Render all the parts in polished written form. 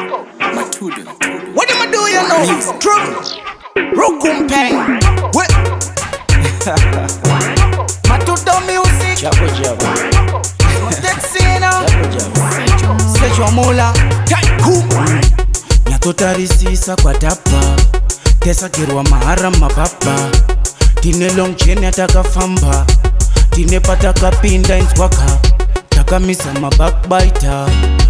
What am I do, you know? Trouble. Rukumpeng. What? Matuto music. Jabo jabo. Texina. Secho mula. Kaiku. Nyatotarisisa kwa tapa. Tesa kirwa mahara mapapa. Tine long chain yatakafamba. Tine pataka pinda inskwaka. Takamisa backbiter.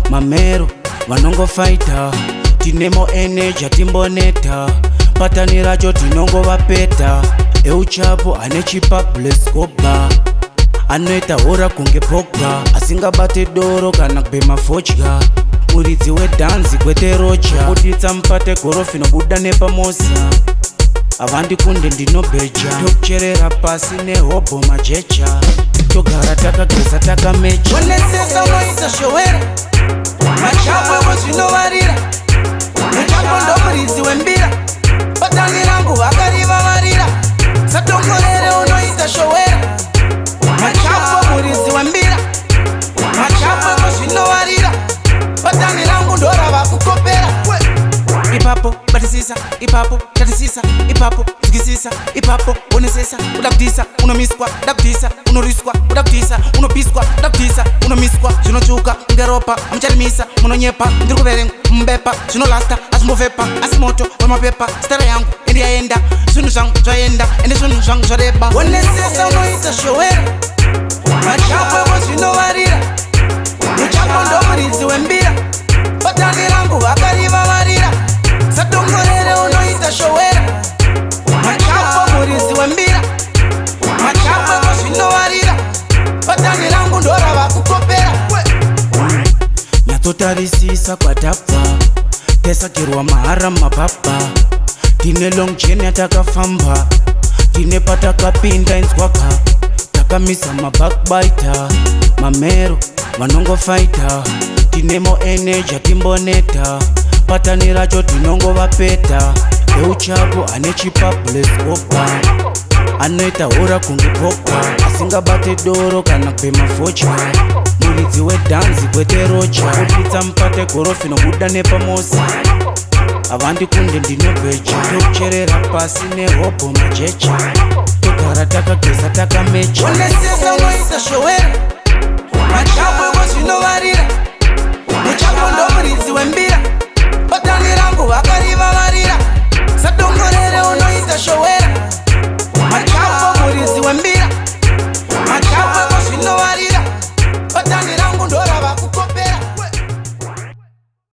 Mamero vanongo fighter. Tinemo energy timboneta. Pataniracho tinongo vapeta. Euchapo anechipa bleskoba. Anoita hora kunge pogba. Asingabate doro kana kubema fodya. Muridzi wedanzi kwete rocha. Kuditsa mpate gorofi nobuda nepamosa. Avandi kunde ndinobeja. Tokucherera pasi nehobho majecha. Togara takageza takamecha. Onesesa unoita showera. Machapo wozvinovarira. Muchapo ndomuridzi wembira. Patani rangu vakariva varira. Satongorere unoita showera. Machapo muridzi wembira. Machapo wozvinovarira. Patani rangu ndora vakukopera. Ipapo batisisa, ipapo tatisisa, ipapo tikisisa, ipapo onesesa, udakutisa, unomiswa, udakutisa, unoriswa, udakutisa, unopiswa, udakutisa, unomiswa, zvinochuka, ngeropa, amucharimisa, munonyepa, ndirikuverenga, mumbepa, zvinolasta, asimbovepa, asimoto, wemapepa, stara yangu, endi yaenda, zvinhu zvangu zvaenda, ende zvinhu zvangu zvareba. Onesesa unoita showera, machapo wozvinovarira, muchapo ndomuridzi wembira, patani rangu vakariva varira. Satongorere unoita showera. Machapo muridzi wembira. Machapo wozvinovarira. Patani rangu ndora vakukopera. Nyatotarisisa kwa tapa. Tesa kirwa mahara mapapa. Tine long chain yatakafamba. Tine patakapinda inskwaka. Takamisa backbiter. Mamero vanongo fighter. Tinemo energy timboneta. Pataniracho tinongo vapeta. Euchapo anechipa bleskoba. Anoita hora kunge pogba. Asingabate doro kana kubema fodya. Muridzi wedanzi kwete rocha. Kuditsa mpate gorofi nobuda nepamosa. Avandi kunde ndinobeja. Tokucherera pasi nehobho majecha. Togara takageza takamecha. Onesesa unoita showera. Machapo wozvinovarira. Muchapo ndomuridzi